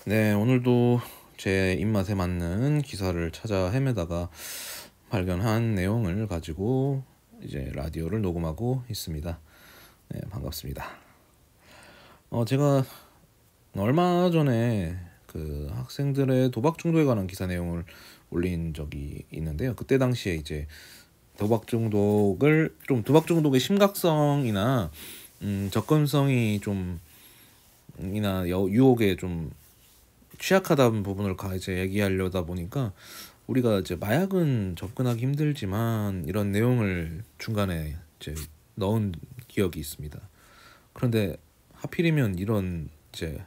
네, 오늘도 제 입맛에 맞는 기사를 찾아 헤매다가 발견한 내용을 가지고 이제 라디오를 녹음하고 있습니다. 네, 반갑습니다. 제가 얼마 전에 그 학생들의 도박 중독에 관한 기사 내용을 올린 적이 있는데요. 그때 당시에 이제 도박 중독의 심각성이나 접근성이 좀 이나 유혹에 좀 취약하다는 부분을 이제 얘기하려다 보니까 우리가 이제 마약은 접근하기 힘들지만 이런 내용을 중간에 이제 넣은 기억이 있습니다. 그런데 하필이면 이런 이제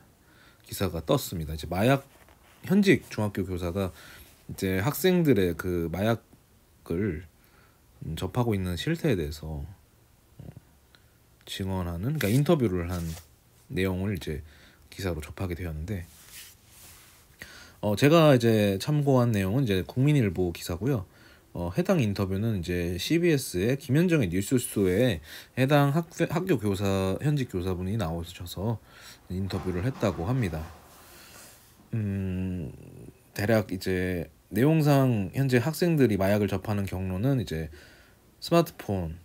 기사가 떴습니다. 이제 마약 현직 중학교 교사가 이제 학생들의 그 마약을 접하고 있는 실태에 대해서 증언하는, 그러니까 인터뷰를 한 내용을 이제 기사로 접하게 되었는데, 제가 이제 참고한 내용은 이제 국민일보 기사고요. 해당 인터뷰는 이제 CBS의 김현정의 뉴스쇼에 해당 학교 교사 현직 교사분이 나오셔서 인터뷰를 했다고 합니다. 대략 이제 내용상 현재 학생들이 마약을 접하는 경로는 이제 스마트폰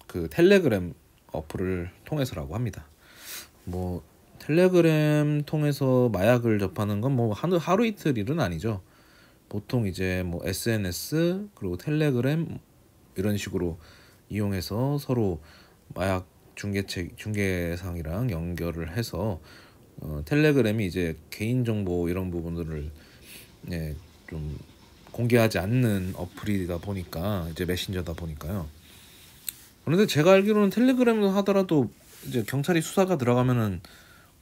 그 텔레그램 어플을 통해서라고 합니다. 뭐 텔레그램 통해서 마약을 접하는 건 뭐 하루 이틀 일은 아니죠. 보통 이제 뭐 SNS 그리고 텔레그램 이런 식으로 이용해서 서로 마약 중개상이랑 연결을 해서 텔레그램이 이제 개인 정보 이런 부분들을 좀 공개하지 않는 어플이다 보니까 이제 메신저다 보니까요. 그런데 제가 알기로는 텔레그램 하더라도 이제 경찰이 수사가 들어가면은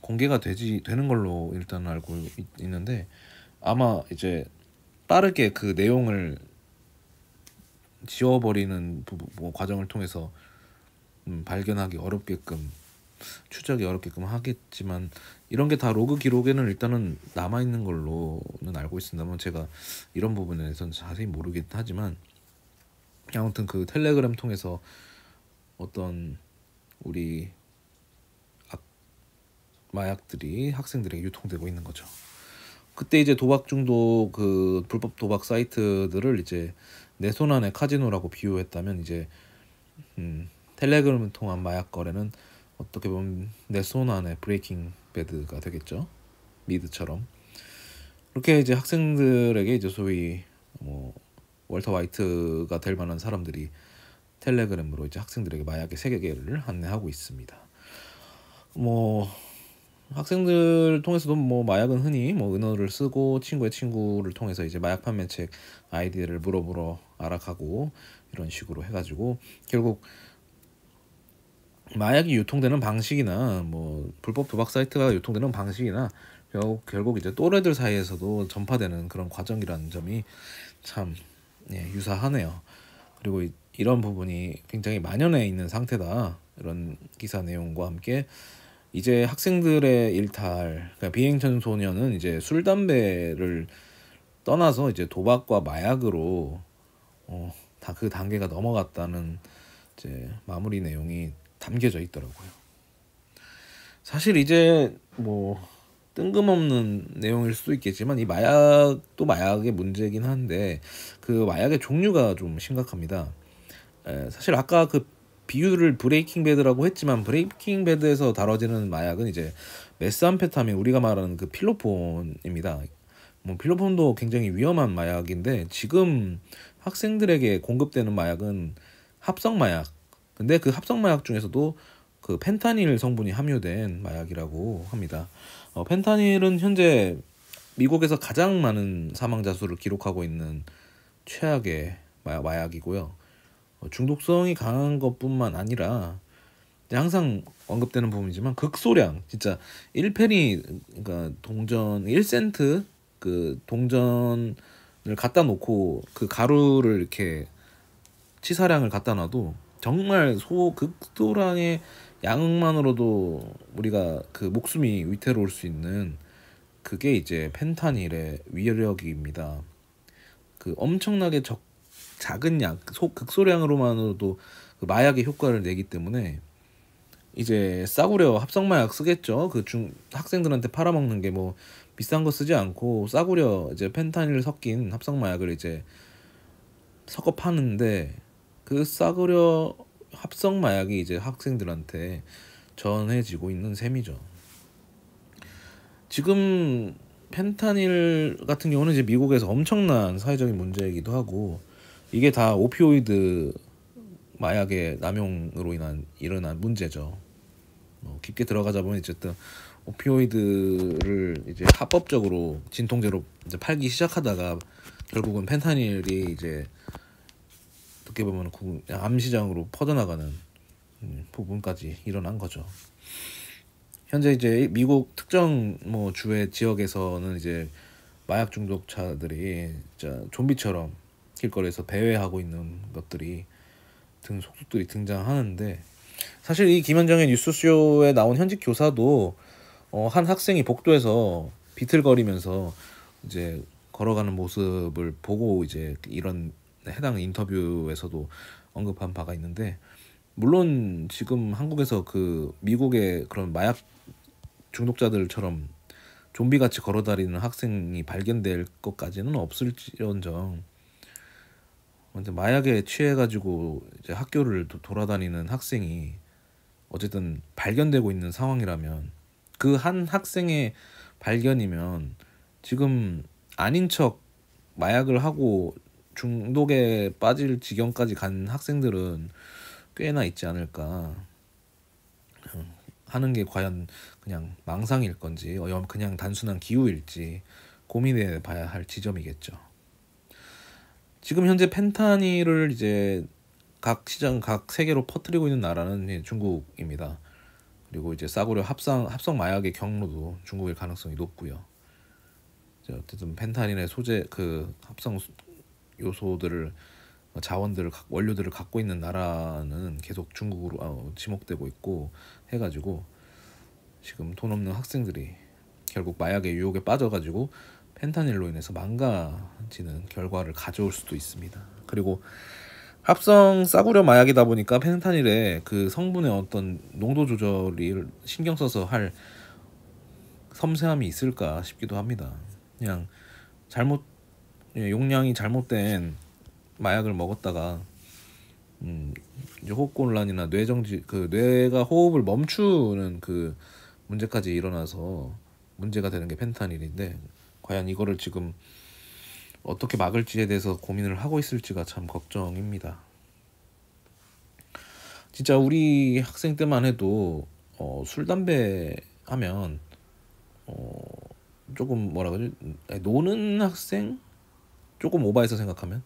공개가 되는 걸로 일단 알고 있는데, 아마 이제 빠르게 그 내용을 지워버리는 과정을 통해서 발견하기 어렵게끔, 추적이 어렵게끔 하겠지만, 이런 게 다 로그 기록에는 일단은 남아 있는 걸로는 알고 있습니다만, 제가 이런 부분에 대해서는 자세히 모르긴 하지만, 아무튼 그 텔레그램 통해서 어떤 우리 마약들이 학생들에게 유통되고 있는 거죠. 그때 이제 도박 중독 그 불법 도박 사이트들을 이제 내 손 안에 카지노라고 비유했다면, 이제 텔레그램을 통한 마약 거래는 어떻게 보면 내 손 안에 브레이킹 배드가 되겠죠. 미드처럼. 그렇게 이제 학생들에게 이제 소위 뭐 월터 화이트가 될 만한 사람들이 텔레그램으로 이제 학생들에게 마약의 세계를 안내하고 있습니다. 뭐 학생들 통해서도 뭐 마약은 흔히 뭐 은어를 쓰고 친구의 친구를 통해서 이제 마약 판매책 아이디를 물어보러 알아가고 이런 식으로 해가지고 결국 마약이 유통되는 방식이나 뭐 불법 도박 사이트가 유통되는 방식이나 결국 이제 또래들 사이에서도 전파되는 그런 과정이라는 점이 참 유사하네요. 그리고 이런 부분이 굉장히 만연해 있는 상태다. 이런 기사 내용과 함께 이제 학생들의 일탈, 그러니까 비행청소년은 이제 술 담배를 떠나서 이제 도박과 마약으로 다 그 단계가 넘어갔다는 이제 마무리 내용이 담겨져 있더라고요. 사실 이제 뭐 뜬금없는 내용일 수도 있겠지만 이 마약도 마약의 문제긴 한데 그 마약의 종류가 좀 심각합니다. 사실 아까 그 비유를 브레이킹 배드라고 했지만 브레이킹 배드에서 다뤄지는 마약은 이제 메스암페타민, 우리가 말하는 그 필로폰입니다. 뭐 필로폰도 굉장히 위험한 마약인데 지금 학생들에게 공급되는 마약은 합성 마약. 근데 그 합성 마약 중에서도 그 펜타닐 성분이 함유된 마약이라고 합니다. 펜타닐은 현재 미국에서 가장 많은 사망자 수를 기록하고 있는 최악의 마약이고요. 중독성이 강한 것뿐만 아니라 항상 언급되는 부분이지만 극소량, 진짜 1페니, 그러니까 동전 1센트 그 동전을 갖다 놓고 그 가루를 이렇게 치사량을 갖다 놔도 정말 극소량의 양만으로도 우리가 그 목숨이 위태로울 수 있는 그게 이제 펜타닐의 위력입니다. 그 엄청나게 작은 양, 극소량으로만으로도 그 마약의 효과를 내기 때문에 이제 싸구려 합성마약 쓰겠죠. 그 중 학생들한테 팔아먹는 게 뭐 비싼 거 쓰지 않고 싸구려 이제 펜타닐 섞인 합성마약을 이제 섞어 파는데, 그 싸구려 합성마약이 이제 학생들한테 전해지고 있는 셈이죠. 지금 펜타닐 같은 경우는 이제 미국에서 엄청난 사회적인 문제이기도 하고, 이게 다 오피오이드 마약의 남용으로 인한 일어난 문제죠. 깊게 들어가자 보면 어쨌든 오피오이드를 이제 합법적으로 진통제로 이제 팔기 시작하다가 결국은 펜타닐이 이제 어떻게 보면 암 시장으로 퍼져나가는 부분까지 일어난 거죠. 현재 이제 미국 특정 뭐 주의 지역에서는 이제 마약 중독자들이 진짜 좀비처럼 길거리에서 배회하고 있는 것들이 속속들이 등장하는데, 사실 이 김현정의 뉴스쇼에 나온 현직 교사도 한 학생이 복도에서 비틀거리면서 이제 걸어가는 모습을 보고 이제 이런 해당 인터뷰에서도 언급한 바가 있는데, 물론 지금 한국에서 그 미국의 그런 마약 중독자들처럼 좀비같이 걸어다니는 학생이 발견될 것까지는 없을지언정, 근데 마약에 취해가지고 이제 학교를 돌아다니는 학생이 어쨌든 발견되고 있는 상황이라면, 그 한 학생의 발견이면 지금 아닌 척 마약을 하고 중독에 빠질 지경까지 간 학생들은 꽤나 있지 않을까 하는 게 과연 그냥 망상일 건지 그냥 단순한 기우일지 고민해 봐야 할 지점이겠죠. 지금 현재 펜타닐을 이제 각 시장 각 세계로 퍼뜨리고 있는 나라는 중국입니다. 그리고 이제 싸구려 합성 마약의 경로도 중국일 가능성이 높고요. 어쨌든 펜타닐의 소재 그 합성 요소들을 자원들을 원료들을 갖고 있는 나라는 계속 중국으로 지목되고 있고 해가지고, 지금 돈 없는 학생들이 결국 마약의 유혹에 빠져가지고 펜타닐로 인해서 망가지는 결과를 가져올 수도 있습니다. 그리고 합성 싸구려 마약이다 보니까 펜타닐의 그 성분의 어떤 농도 조절이 신경 써서 할 섬세함이 있을까 싶기도 합니다. 그냥 용량이 잘못된 마약을 먹었다가 이제 호흡곤란이나 뇌정지, 그 뇌가 호흡을 멈추는 그 문제까지 일어나서 문제가 되는 게 펜타닐인데, 과연 이거를 지금 어떻게 막을지에 대해서 고민을 하고 있을지가 참 걱정입니다. 진짜 우리 학생 때만 해도 술 담배 하면 조금 뭐라 그러지, 노는 학생 조금 오바해서 생각하면,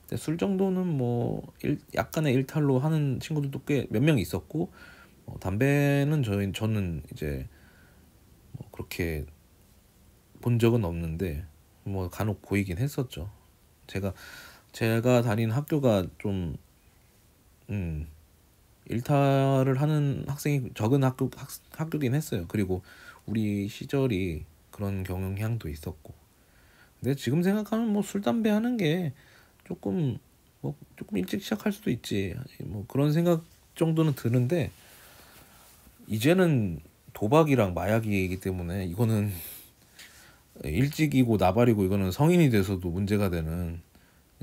근데 술 정도는 뭐 약간의 일탈로 하는 친구들도 꽤 몇 명 있었고, 담배는 저는 이제 뭐 그렇게 본 적은 없는데 뭐 간혹 보이긴 했었죠. 제가 다닌 학교가 좀 일탈을 하는 학생이 적은 학교긴 했어요. 그리고 우리 시절이 그런 경영향도 있었고. 근데 지금 생각하면 뭐 술 담배 하는 게 조금 일찍 시작할 수도 있지, 뭐 그런 생각 정도는 드는데, 이제는 도박이랑 마약이기 때문에 이거는 일찍이고 나발이고, 이거는 성인이 돼서도 문제가 되는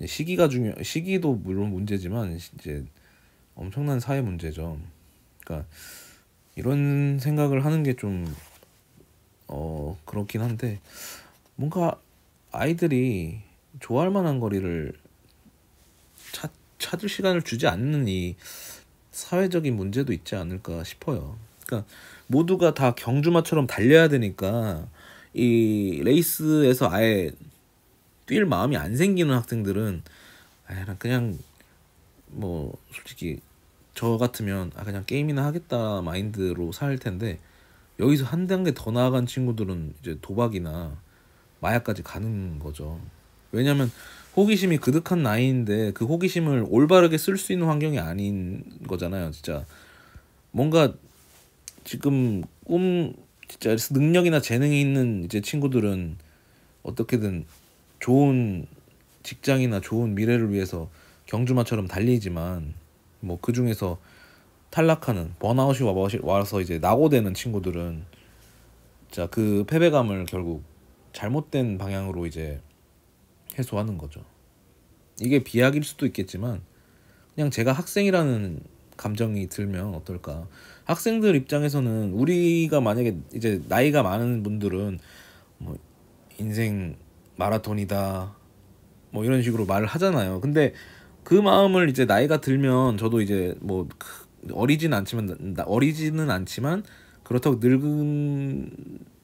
시기도 물론 문제지만 이제 엄청난 사회 문제죠. 그러니까 이런 생각을 하는 게 좀 그렇긴 한데, 뭔가 아이들이 좋아할 만한 거리를 찾을 시간을 주지 않는 이 사회적인 문제도 있지 않을까 싶어요. 그러니까 모두가 다 경주마처럼 달려야 되니까 이 레이스에서 아예 뛸 마음이 안 생기는 학생들은 그냥 뭐 솔직히 저 같으면 그냥 게임이나 하겠다 마인드로 살 텐데, 여기서 한 단계 더 나아간 친구들은 이제 도박이나 마약까지 가는 거죠. 왜냐면 호기심이 그득한 나이인데 그 호기심을 올바르게 쓸 수 있는 환경이 아닌 거잖아요. 진짜 뭔가 지금 진짜 능력이나 재능이 있는 이제 친구들은 어떻게든 좋은 직장이나 좋은 미래를 위해서 경주마처럼 달리지만, 뭐 그 중에서 탈락하는 번아웃이 와서 이제 낙오되는 친구들은 자, 그 패배감을 결국 잘못된 방향으로 이제 해소하는 거죠. 이게 비약일 수도 있겠지만 그냥 제가 학생이라는 감정이 들면 어떨까. 학생들 입장에서는 우리가 만약에 이제 나이가 많은 분들은 뭐 인생 마라톤이다 뭐 이런 식으로 말을 하잖아요. 근데 그 마음을 이제 나이가 들면 저도 이제 뭐 어리지는 않지만 그렇다고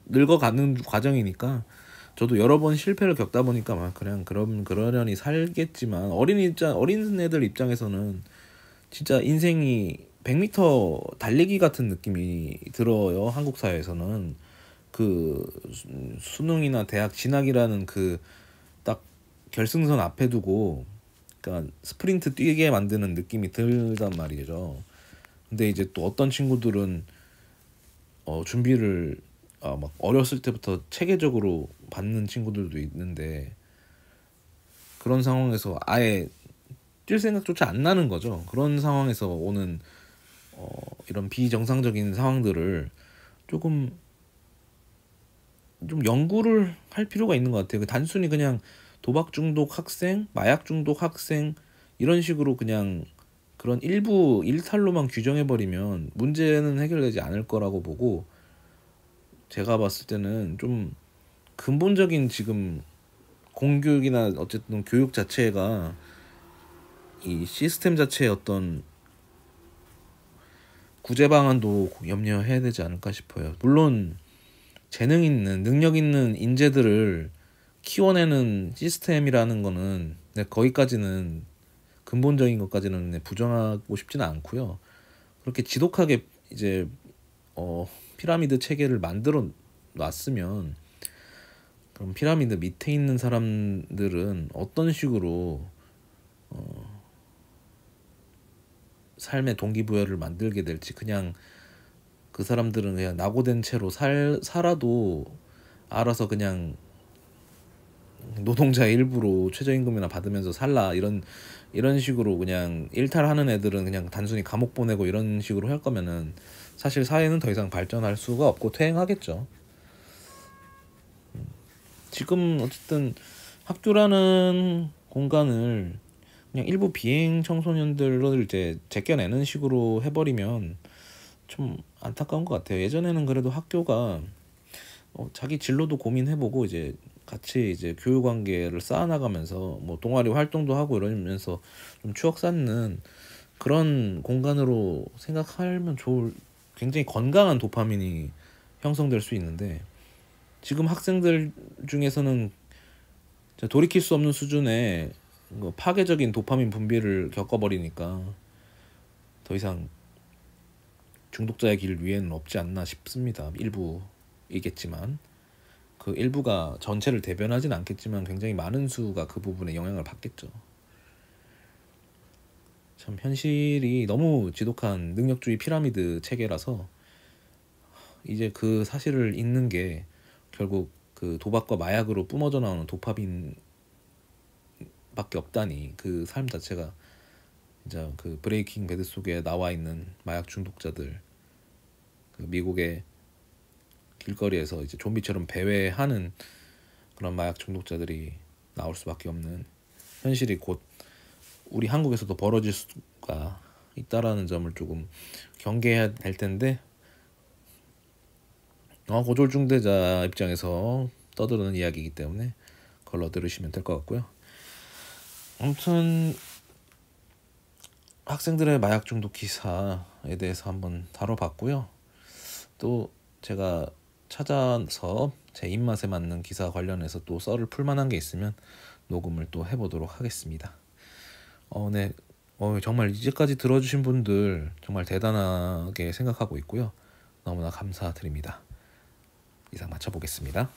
늙어가는 과정이니까 저도 여러 번 실패를 겪다 보니까 막 그냥 그러려니 살겠지만 어린 애들 입장에서는 진짜 인생이 100m 달리기 같은 느낌이 들어요. 한국 사회에서는 그 수능이나 대학 진학이라는 그 딱 결승선 앞에 두고 그러니까 스프린트 뛰게 만드는 느낌이 들단 말이죠. 근데 이제 또 어떤 친구들은 준비를 막 어렸을 때부터 체계적으로 받는 친구들도 있는데 그런 상황에서 아예 뛸 생각조차 안 나는 거죠. 그런 상황에서 오는 이런 비정상적인 상황들을 조금 좀 연구를 할 필요가 있는 것 같아요. 단순히 그냥 도박 중독 학생, 마약 중독 학생 이런 식으로 그냥 그런 일부 일탈로만 규정해버리면 문제는 해결되지 않을 거라고 보고 제가 봤을 때는 좀 근본적인 지금 공교육이나 어쨌든 교육 자체가 이 시스템 자체의 어떤 구제 방안도 염려해야 되지 않을까 싶어요. 물론 재능 있는 능력 있는 인재들을 키워내는 시스템이라는 거는 거기까지는 근본적인 것까지는 부정하고 싶지는 않고요. 그렇게 지독하게 이제 피라미드 체계를 만들어 놨으면 그럼 피라미드 밑에 있는 사람들은 어떤 식으로 삶의 동기부여를 만들게 될지 그냥 그 사람들은 그냥 낙오된 채로 살아도 알아서 그냥 노동자 일부로 최저임금이나 받으면서 살라 이런 식으로 그냥 일탈하는 애들은 그냥 단순히 감옥 보내고 이런 식으로 할 거면은 사실 사회는 더 이상 발전할 수가 없고 퇴행하겠죠. 지금 어쨌든 학교라는 공간을 그냥 일부 비행 청소년들을 이제 제껴내는 식으로 해버리면 좀 안타까운 것 같아요. 예전에는 그래도 학교가 자기 진로도 고민해보고 이제 같이 이제 교육 관계를 쌓아나가면서 뭐 동아리 활동도 하고 이러면서 좀 추억 쌓는 그런 공간으로 생각하면 굉장히 건강한 도파민이 형성될 수 있는데 지금 학생들 중에서는 돌이킬 수 없는 수준의 파괴적인 도파민 분비를 겪어버리니까 더 이상 중독자의 길 위에는 없지 않나 싶습니다. 일부이겠지만 그 일부가 전체를 대변하진 않겠지만 굉장히 많은 수가 그 부분에 영향을 받겠죠. 참 현실이 너무 지독한 능력주의 피라미드 체계라서 이제 그 사실을 잊는 게 결국 그 도박과 마약으로 뿜어져 나오는 도파민 밖에 없다니 그 삶 자체가 진짜 그 브레이킹 배드 속에 나와 있는 마약 중독자들 그 미국의 길거리에서 이제 좀비처럼 배회하는 그런 마약 중독자들이 나올 수밖에 없는 현실이 곧 우리 한국에서도 벌어질 수가 있다라는 점을 조금 경계해야 될 텐데 고졸중대자 입장에서 떠드는 이야기이기 때문에 걸러 들으시면 될 것 같고요. 아무튼 학생들의 마약 중독 기사에 대해서 한번 다뤄봤고요. 또 제가 찾아서 제 입맛에 맞는 기사 관련해서 또 썰을 풀만한 게 있으면 녹음을 또 해보도록 하겠습니다. 네, 정말 이제까지 들어주신 분들 정말 대단하게 생각하고 있고요. 너무나 감사드립니다. 이상 마쳐보겠습니다.